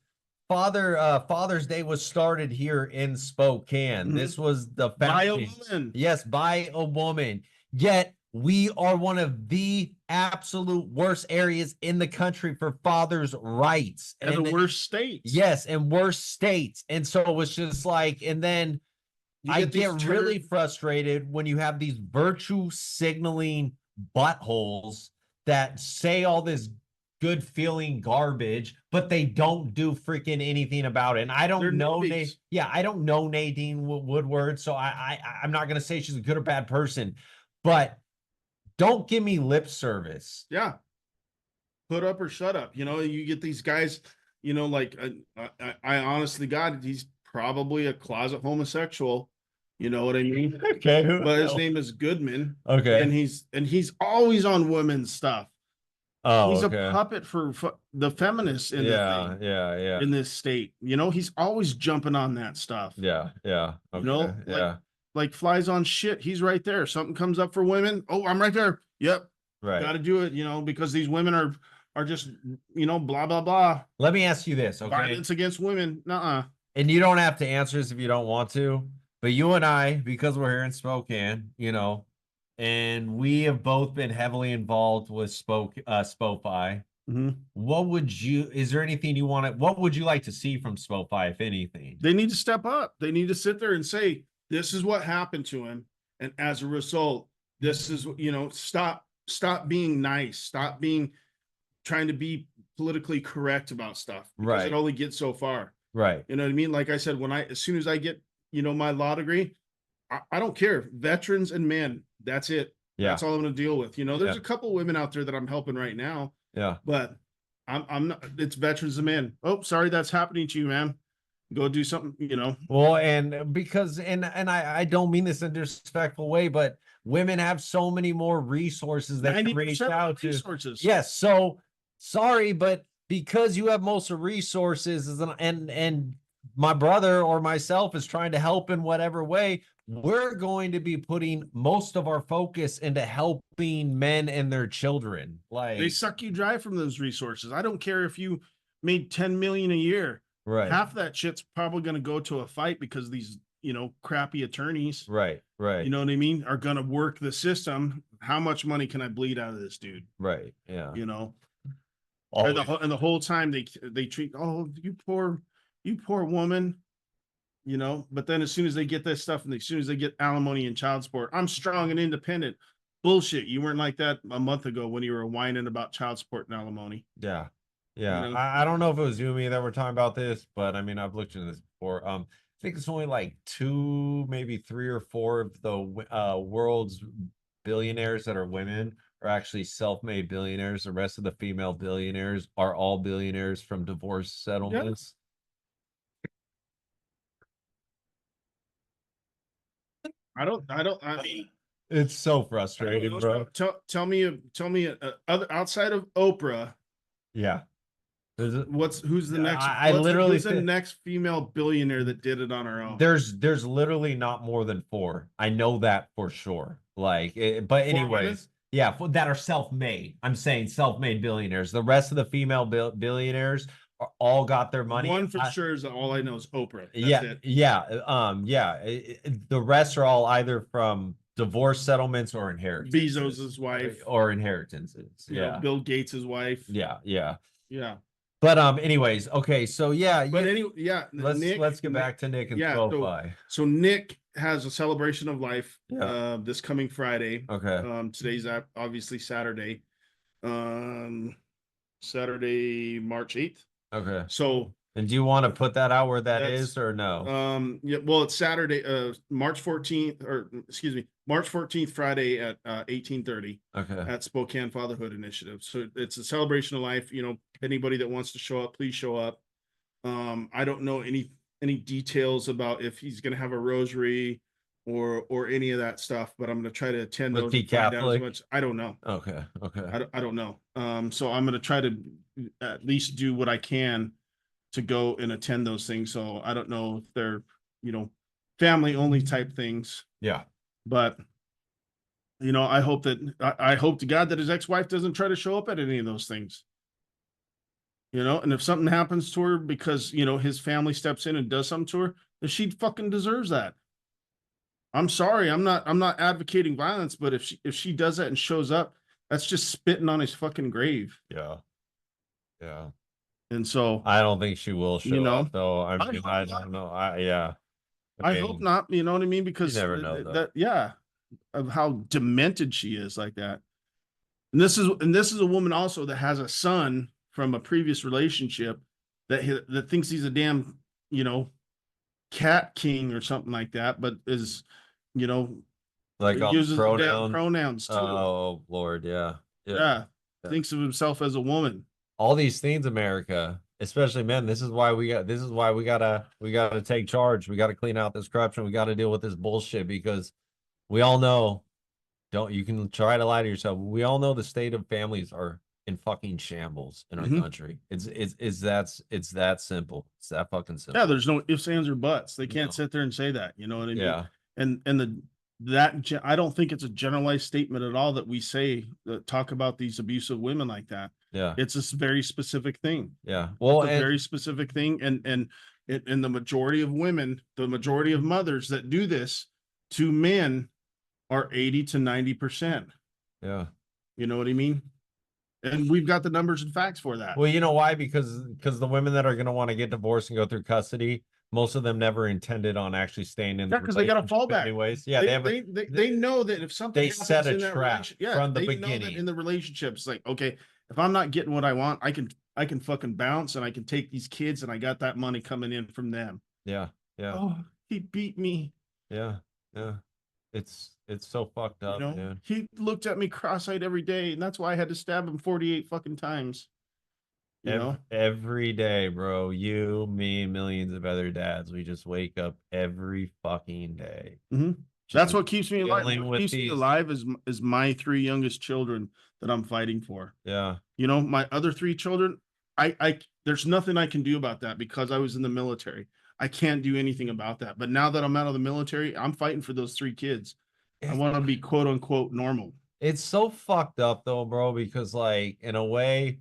Father's Day was started here in Spokane. Mhm. This was the By a founding. woman. Yes, by a woman. Yet we are one of the absolute worst areas in the country for fathers' rights. And the worst states. Yes, and worst states. And so it was just like, and then I get really frustrated when you have these virtue signaling buttholes that say all this good feeling garbage, but they don't do freaking anything about it. And I don't know, I don't know Nadine Woodward, so I'm not gonna say she's a good or bad person, but don't give me lip service. Yeah. Put up or shut up. You know, you get these guys, you know, like I honestly, God, he's probably a closet homosexual. You know what I mean? Okay. But his name is Goodman. Okay. And he's always on women's stuff. Oh, he's okay. a puppet for the feminists in in this state. You know, he's always jumping on that stuff. Yeah. Okay. You know, like flies on shit. He's right there. Something comes up for women. Oh, I'm right there. Yep. Right. Got to do it, you know, because these women are just, you know, blah, blah, blah. Let me ask you this, okay? Violence against women. Nuh-uh. And you don't have to answer this if you don't want to, but you and I, because we're here in Spokane, you know, and we have both been heavily involved with SPOFI. Is there anything you want to, what would you like to see from SPOFI, if anything? They need to step up. They need to sit there and say, this is what happened to him. And as a result, this is, you know, stop being nice. Stop trying to be politically correct about stuff. Because it only gets so far. Right. You know what I mean? Like I said, as soon as I get, you know, my law degree, I don't care. Veterans and men, that's it. Yeah. That's all I'm going to deal with. You know, there's a couple women out there that I'm helping right now. Yeah. But I'm not, it's veterans and men. Oh, sorry, that's happening to you, man. Go do something, you know. Well, and because, and I don't mean this in a disrespectful way, but women have so many more resources that can reach out to. Yes. So sorry, but because you have most of resources and my brother or myself is trying to help in whatever way, we're going to be putting most of our focus into helping men and their children. Like they suck you dry from those resources. I don't care if you made 10 million a year. Right. Half that shit's probably going to go to a fight because these, you know, crappy attorneys. Right. You know what I mean? Are going to work the system. How much money can I bleed out of this dude? Right. Yeah. You know, and the whole time they treat, oh, you poor woman, you know, but then as soon as they get this stuff and as soon as they get alimony and child support, I'm strong and independent. Bullshit. You weren't like that a month ago when you were whining about child support and alimony. Yeah. Yeah. You know? I don't know if it was you and me that were talking about this, but I mean, I've looked into this before. I think it's only like 2, maybe 3 or 4 of the world's billionaires that are women are actually self-made billionaires. The rest of the female billionaires are all billionaires from divorce settlements. I mean, it's so frustrating, bro. Tell me, outside of Oprah. Yeah. Who's the next? I literally who's the next female billionaire that did it on her own? there's literally not more than 4. I know that for sure. But 4 women? anyways, yeah, that are self-made. I'm saying self-made billionaires. The rest of the female billionaires all got their money. One for sure is all I know is Oprah. That's yeah, it. yeah. The rest are all either from divorce settlements or inheritances. Bezos's wife. Or inheritances. You know, Bill Gates's wife. Yeah. Yeah. But anyways, okay, so But anyway, yeah. Let's get back to Nick and SoFi. So Nick has a celebration of life Yeah. this coming Friday. Okay. Today's obviously Saturday. Saturday, March 8th. Okay. So and do you want to put that out where that is or no? Yeah, well, it's Saturday, March 14th, or excuse me, March 14th, Friday at 18:30 Okay. at Spokane Fatherhood Initiative. So it's a celebration of life. You know, anybody that wants to show up, please show up. I don't know any details about if he's going to have a rosary or any of that stuff, but I'm going to try to attend those. He Catholic? I don't know. Okay. I don't know. So I'm going to try to at least do what I can to go and attend those things. So I don't know if they're, you know, family only type things. Yeah. But, you know, I hope to God that his ex-wife doesn't try to show up at any of those things. You know, and if something happens to her because, you know, his family steps in and does something to her, then she fucking deserves that. I'm sorry. I'm not advocating violence, but if she does that and shows up, that's just spitting on his fucking grave. Yeah. And so I don't think she will show up though. I mean, I don't know. I hope not. You know what I mean? Because you never know of how demented she is like that. And this is a woman also that has a son from a previous relationship that thinks he's a damn, you know, cat king or something like that, but is, you know, like uses pronouns too. Oh Lord, yeah. Thinks of himself as a woman. All these things, America, especially men. This is why we gotta take charge. We gotta clean out this corruption. We gotta deal with this bullshit because we all know. You can try to lie to yourself. We all know the state of families are in fucking shambles in our country. It's that simple. It's that fucking simple. Yeah, there's no ifs, ands, or buts. They can't sit there and say that. You know what I mean? Yeah. And I don't think it's a generalized statement at all that we say that talk about these abusive women like that. Yeah. It's a very specific thing. Yeah. Well, it's a very specific thing. And the majority of women, the majority of mothers that do this to men are 80 to 90%. Yeah. You know what I mean? And we've got the numbers and facts for that. Well, you know why? Because the women that are going to want to get divorced and go through custody, most of them never intended on actually staying in. Yeah, because they got a fallback. Anyways, yeah, they know that if something they set a trap from the beginning. Know that in the relationships, like, okay, if I'm not getting what I want, I can fucking bounce and I can take these kids and I got that money coming in from them. Yeah. Oh, he beat me. Yeah. It's so fucked up, you know? Dude. He looked at me cross-eyed every day, and that's why I had to stab him 48 fucking times. You know? Every day, bro. You, me, millions of other dads. We just wake up every fucking day. Mm-hmm. That's what keeps me alive. What keeps me alive is my 3 youngest children that I'm fighting for. Yeah. You know, my other 3 children, I there's nothing I can do about that because I was in the military. I can't do anything about that. But now that I'm out of the military, I'm fighting for those 3 kids. I want to be quote unquote normal. It's so fucked up though, bro, because like in a way,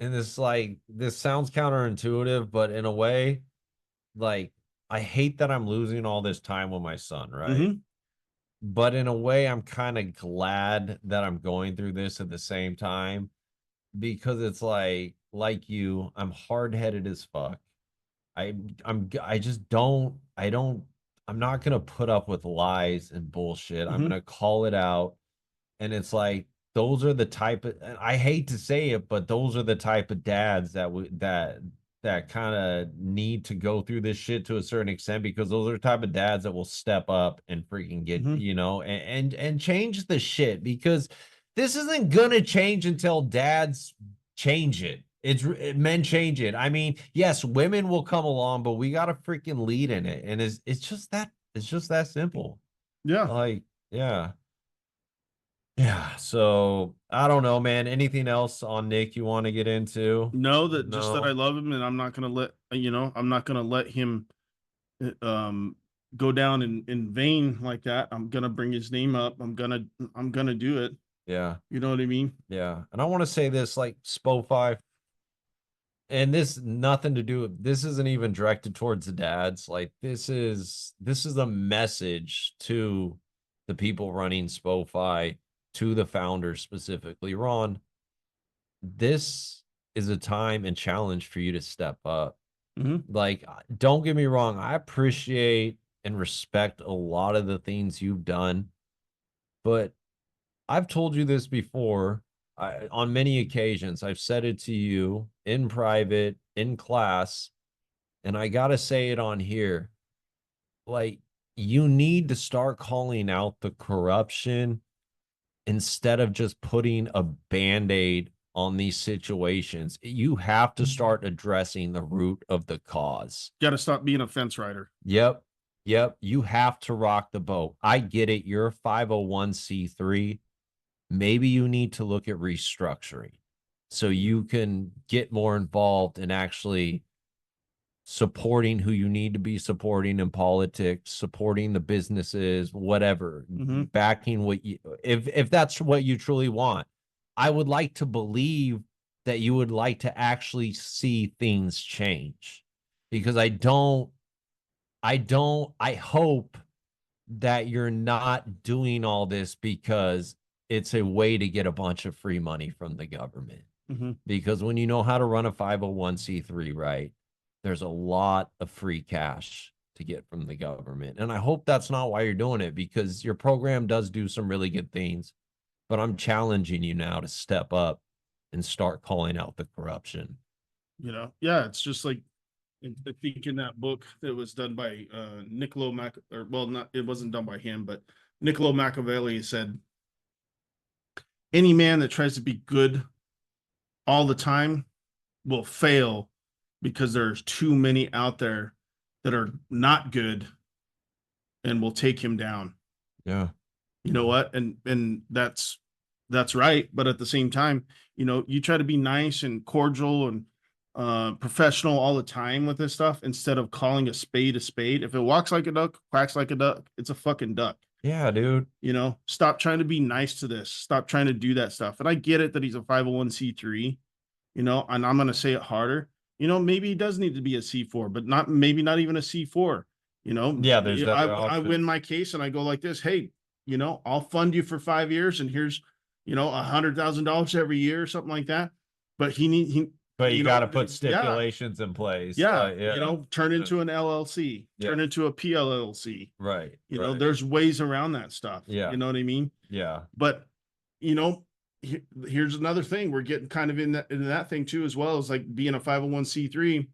and this sounds counterintuitive, but in a way, like I hate that I'm losing all this time with my son, right? Mm-hmm. But in a way, I'm kind of glad that I'm going through this at the same time because it's like you, I'm hard-headed as fuck. I'm not gonna put up with lies and bullshit. I'm gonna call it out. And it's like those are the type of, I hate to say it, but those are the type of dads that kind of need to go through this shit to a certain extent because those are the type of dads that will step up and freaking get, you know, and change the shit because this isn't gonna change until dads change it. Men change it. I mean, yes, women will come along, but we got to freaking lead in it. And it's just that simple. Yeah. Like, yeah. Yeah, so I don't know, man. Anything else on Nick you want to get into? No, that just that I No. love him, and I'm not gonna let I'm not gonna let him um go down in vain like that. I'm gonna bring his name up. I'm gonna do it. Yeah, You know what I mean? yeah. And I want to say this, like Spo5, and this nothing to do with this isn't even directed towards the dads. Like this is a message to the people running Spo5, to the founders specifically. Ron, this is a time and challenge for you to step up. Mm-hmm. Like, don't get me wrong, I appreciate and respect a lot of the things you've done, but I've told you this before. On many occasions, I've said it to you in private, in class, and I got to say it on here. Like, you need to start calling out the corruption instead of just putting a band-aid on these situations. You have to start addressing the root of the cause. Got to stop being a fence rider. Yep. Yep. You have to rock the boat. I get it. You're a 501c3. Maybe you need to look at restructuring so you can get more involved in actually supporting who you need to be supporting in politics, supporting the businesses, whatever, Mm-hmm. backing what you, if that's what you truly want. I would like to believe that you would like to actually see things change, because I hope that you're not doing all this because it's a way to get a bunch of free money from the government. Mm-hmm. Because when you know how to run a 501c3, right, there's a lot of free cash to get from the government. And I hope that's not why you're doing it, because your program does do some really good things. But I'm challenging you now to step up and start calling out the corruption. Yeah, it's just like I think in that book that was done by Niccolo or well, not it wasn't done by him, but Niccolo Machiavelli said, any man that tries to be good all the time will fail because there's too many out there that are not good and will take him down. Yeah. You know what? And that's right. But at the same time, you try to be nice and cordial and professional all the time with this stuff instead of calling a spade a spade. If it walks like a duck, quacks like a duck, it's a fucking duck. Yeah, dude. Stop trying to be nice to this. Stop trying to do that stuff. And I get it that he's a 501c3, and I'm going to say it harder. Maybe he does need to be a C4, but maybe not even a C4. Yeah, there's I win my case and I go like this. Hey, I'll fund you for 5 years and here's, $100,000 every year or something like that. But but you got to put stipulations in place. Yeah. Turn into an LLC, turn into a PLLC. Right. There's ways around that stuff. Yeah. You know what I mean? Yeah. But, here's another thing. We're getting kind of in that thing too, as well as like being a 501c3,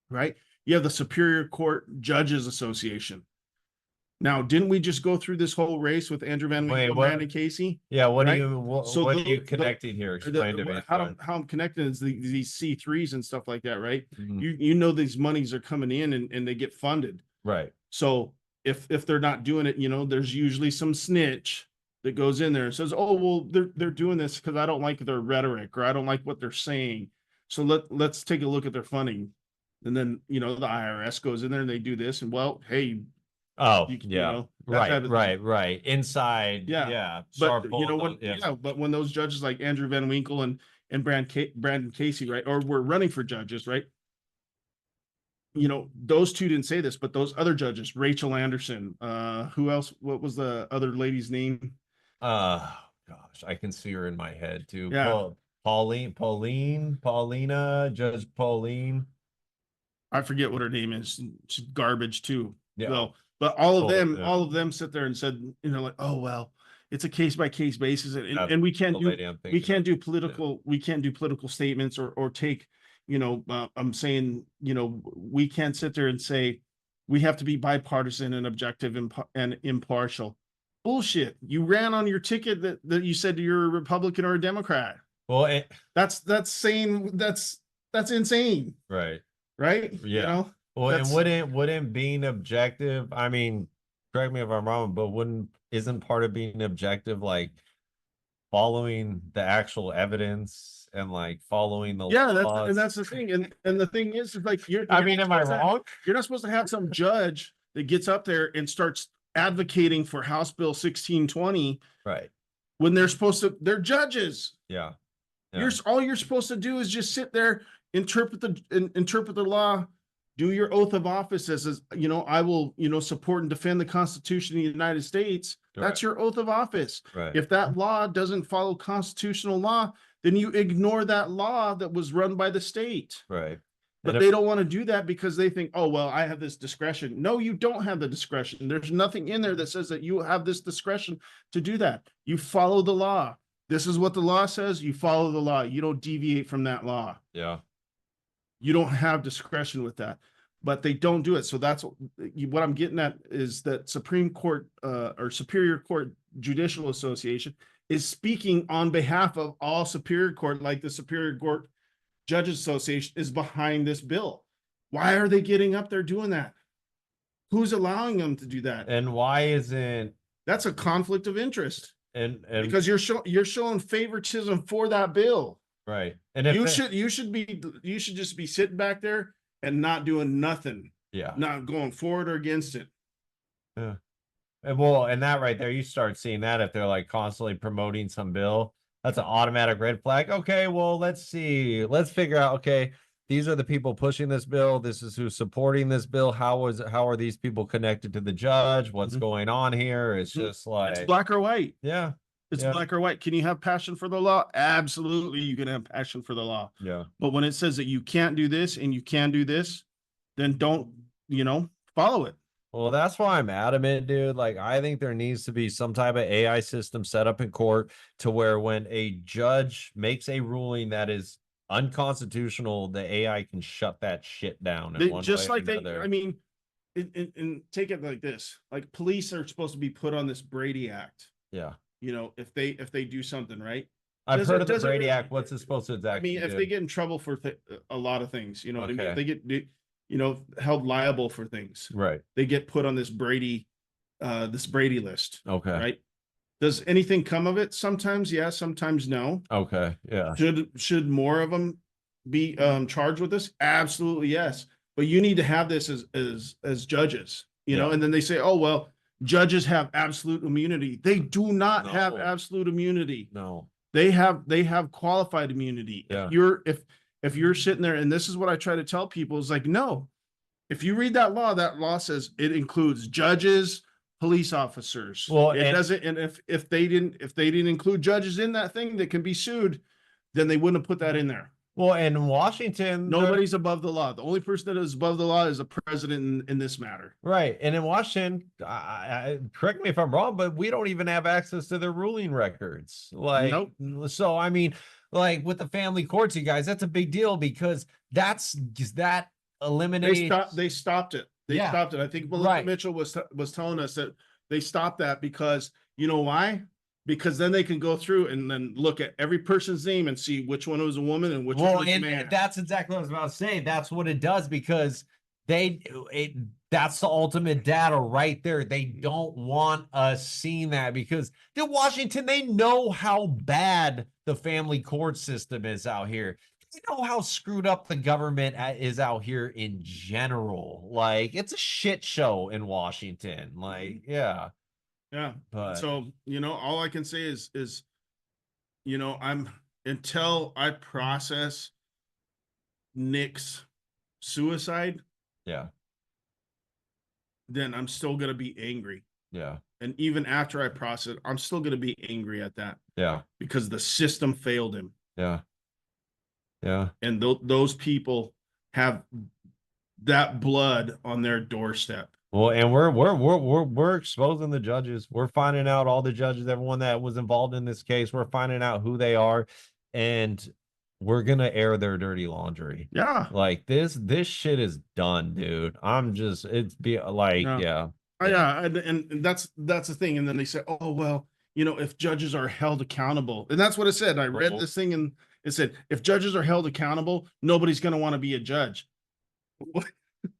right? You have the Superior Court Judges Association. Now, didn't we just go through this whole race with Andrew Van Winkle and Brandon Casey? Yeah. What right? are you connecting here? Explain to me. How I'm connecting is these C3s and stuff like that, right? Mm-hmm. These monies are coming in and they get funded. Right. So if they're not doing it, there's usually some snitch that goes in there and says, oh, well, they're doing this because I don't like their rhetoric or I don't like what they're saying. So let's take a look at their funding. And then, the IRS goes in there and they do this. And well, hey, oh, yeah. Right. Inside. Yeah. But but when those judges like Andrew Van Winkle and Brandon Casey, right, or were running for judges, right? Those two didn't say this, but those other judges, Rachel Anderson, who else? What was the other lady's name? Gosh, I can see her in my head too. Yeah. Paulina, Judge Pauline. I forget what her name is. She's garbage too. Yeah. So, but all of them sit there and said, like, oh well, it's a case by case basis, and we can't do political statements or take, I'm saying, we can't sit there and say we have to be bipartisan and objective and impartial. Bullshit. You ran on your ticket that you said you're a Republican or a Democrat. Well, that's insane. Right. Right. Yeah. Well, and wouldn't being objective, I mean, correct me if I'm wrong, but isn't part of being objective like following the actual evidence and like following the Yeah, laws. that's the thing. And the thing is like I mean, am I wrong? You're not supposed to have some judge that gets up there and starts advocating for House Bill 1620 Right. when they're judges. Yeah. All you're supposed to do is just sit there, interpret the law, do your oath of office as I will, support and defend the Constitution of the United States. Right. That's your oath of office. Right. If that law doesn't follow constitutional law, then you ignore that law that was run by the state. Right. But they don't want to do that because they think, oh, well, I have this discretion. No, you don't have the discretion. There's nothing in there that says that you have this discretion to do that. You follow the law. This is what the law says. You follow the law. You don't deviate from that law. Yeah. You don't have discretion with that, but they don't do it. So that's what I'm getting at, is that Supreme Court or Superior Court Judicial Association is speaking on behalf of all Superior Court, like the Superior Court Judges Association is behind this bill. Why are they getting up there doing that? Who's allowing them to do that? And why isn't That's a conflict of interest. And because you're showing favoritism for that bill. Right. And if you should just be sitting back there and not doing nothing. Yeah. Not going forward or against it. Yeah. And that right there, you start seeing that if they're like constantly promoting some bill, that's an automatic red flag. Okay, well, let's see. Let's figure out, okay, these are the people pushing this bill. This is who's supporting this bill. How are these people connected to the judge? What's going on here? It's just like, it's black or white. Yeah. It's black or white. Can you have passion for the law? Absolutely, you can have passion for the law. Yeah. But when it says that you can't do this and you can do this, then don't, follow it. Well, that's why I'm adamant, dude. Like, I think there needs to be some type of AI system set up in court to where when a judge makes a ruling that is unconstitutional, the AI can shut that shit down. Just like I mean, and take it like this: like police are supposed to be put on this Brady Act. Yeah. If they do something right. I've heard of the Brady Act. What's it supposed to exactly? I mean, if they get in trouble for a lot of things, what I mean? If they get held liable for things, right? They get put on this Brady list. Okay. Right. Does anything come of it? Sometimes yes, sometimes no. Okay. Yeah. Should more of them be charged with this? Absolutely yes. But you need to have this as judges, and then they say, oh, well, judges have absolute immunity. They do not have absolute immunity. No. They have qualified immunity. Yeah. If you're sitting there, and this is what I try to tell people, is like, no, if you read that law says it includes judges, police officers. Well, it doesn't. And if they didn't include judges in that thing that can be sued, then they wouldn't have put that in there. Well, in Washington, nobody's above the law. The only person that is above the law is the president in this matter. Right. And in Washington, correct me if I'm wrong, but we don't even have access to their ruling records. Like, nope. So, I mean, like with the family courts, you guys, that's a big deal because that eliminates. They stopped it. They stopped it. I think Melissa Mitchell was telling us that they stopped that because you know why? Because then they can go through and then look at every person's name and see which one was a woman and which one was a man. That's exactly what I was about to say. That's what it does because that's the ultimate data right there. They don't want us seeing that because in Washington, they know how bad the family court system is out here. They know how screwed up the government is out here in general. Like, it's a shit show in Washington. Like, yeah. Yeah. But so, all I can say is, until I process Nick's suicide. Yeah. Then I'm still going to be angry. Yeah. And even after I process it, I'm still going to be angry at that. Yeah. Because the system failed him. Yeah. Yeah. And those people have that blood on their doorstep. Well, and we're exposing the judges. We're finding out all the judges, everyone that was involved in this case. We're finding out who they are, and we're gonna air their dirty laundry. Yeah, like this shit is done, dude. And that's the thing. And then they say, oh well, if judges are held accountable, and that's what it said. I read this thing and it said if judges are held accountable, nobody's gonna want to be a judge. What?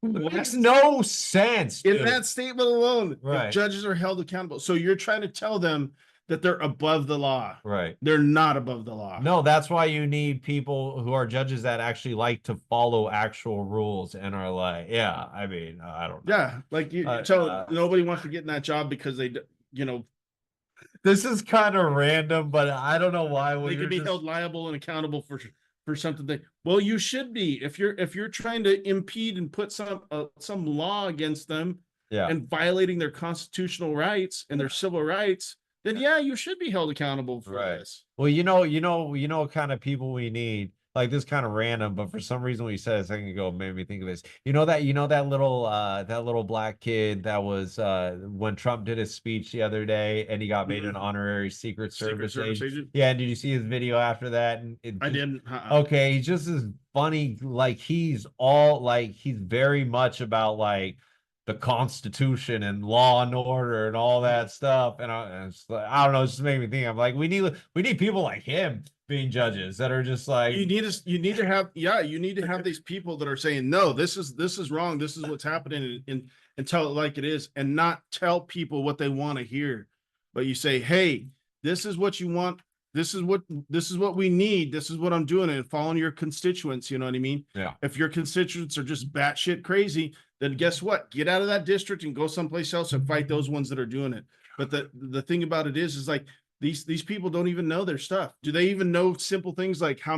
Makes no sense in that statement alone. Right. If judges are held accountable. So you're trying to tell them that they're above the law. Right. They're not above the law. No, that's why you need people who are judges that actually like to follow actual rules and are like, yeah, I mean, I don't know. Yeah, like so nobody wants to get in that job because this is kind of random, but I don't know why they could be held liable and accountable for something that, well, you should be if you're trying to impede and put some law against them, and violating their constitutional rights and their civil rights, then yeah, you should be held accountable for this. Well, what kind of people we need. Like, this kind of random, but for some reason when you said it a second ago, it made me think of this. That little black kid that was when Trump did his speech the other day and he got made an honorary Secret Service agent. Yeah, did you see his video after that? And I didn't. Okay, he's just as funny. Like, he's very much about like the Constitution and law and order and all that stuff. And I don't know, it just made me think. I'm like, we need people like him being judges that are just like, you need to have these people that are saying, no, this is wrong, this is what's happening, and tell it like it is, and not tell people what they want to hear, but you say, hey, this is what you want, this is what we need, this is what I'm doing, and following your constituents. You know what I mean? Yeah. If your constituents are just batshit crazy, then guess what? Get out of that district and go someplace else and fight those ones that are doing it. But the thing about it is like, these people don't even know their stuff. Do they even know simple things like how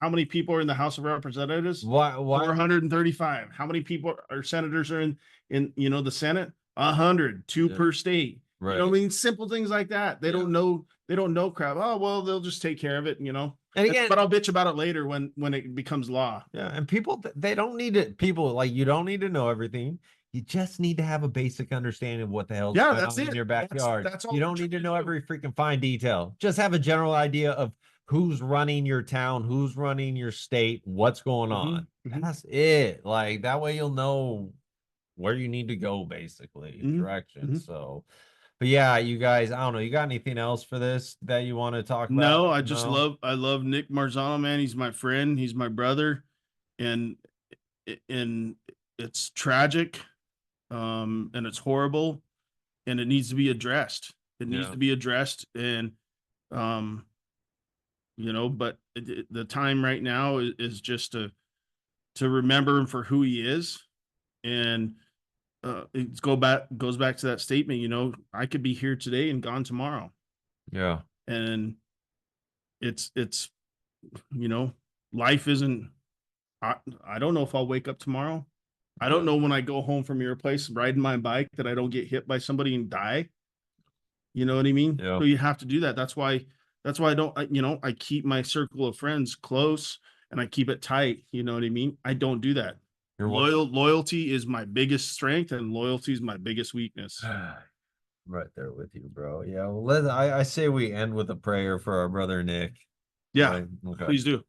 many people are in the House of Representatives? Why 435. How many people are senators are in the Senate? 100, two per state. Right. You know what I mean? Simple things like that. They don't know crap. Oh, well, they'll just take care of it, And again, but I'll bitch about it later when it becomes law. Yeah, and people, they don't need it. People, like, you don't need to know everything. You just need to have a basic understanding of what the hell's going on in your backyard. That's all. You don't need to know every freaking fine detail. Just have a general idea of who's running your town, who's running your state, what's going on. That's it. Like, that way you'll know where you need to go, basically, direction. So, but yeah, you guys, I don't know. You got anything else for this that you want to talk about? No, I love Nick Marzano, man. He's my friend. He's my brother, and it's tragic. And it's horrible, and it needs to be addressed. It needs to be addressed, and but the time right now is just to remember him for who he is, and it goes back to that statement. I could be here today and gone tomorrow. Yeah, and it's life isn't. I don't know if I'll wake up tomorrow. I don't know when I go home from your place riding my bike that I don't get hit by somebody and die. You know what I mean? Yeah. So you have to do that. That's why I keep my circle of friends close and I keep it tight. You know what I mean? I don't do that. Loyalty is my biggest strength, and loyalty is my biggest weakness. Right there with you, bro. Yeah. Well, I say we end with a prayer for our brother Nick. Yeah. Okay. Please do.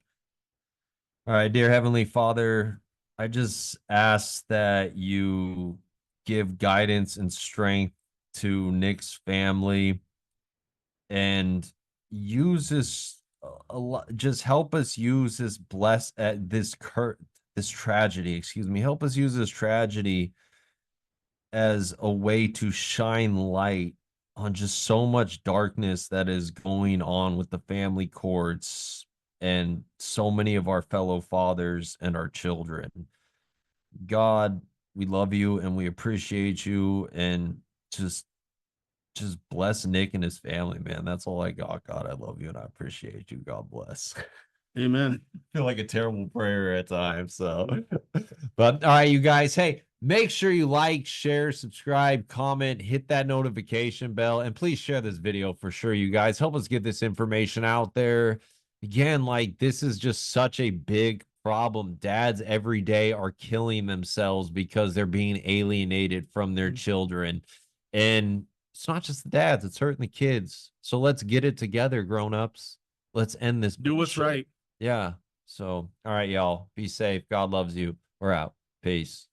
All right, dear Heavenly Father, I just ask that you give guidance and strength to Nick's family, and use this just help us use this this tragedy, help us use this tragedy as a way to shine light on just so much darkness that is going on with the family courts and so many of our fellow fathers and our children. God, we love you and we appreciate you, and just bless Nick and his family, man. That's all I got. God, I love you and I appreciate you. God bless. Amen. I feel like a terrible prayer at times. So, but all right, you guys, hey, make sure you like, share, subscribe, comment, hit that notification bell, and please share this video for sure. You guys help us get this information out there. Again, like, this is just such a big problem. Dads every day are killing themselves because they're being alienated from their children. And it's not just the dads, it's hurting the kids. So let's get it together, grown-ups. Let's end this. Do what's right. Yeah. So, all right, y'all. Be safe. God loves you. We're out. Peace.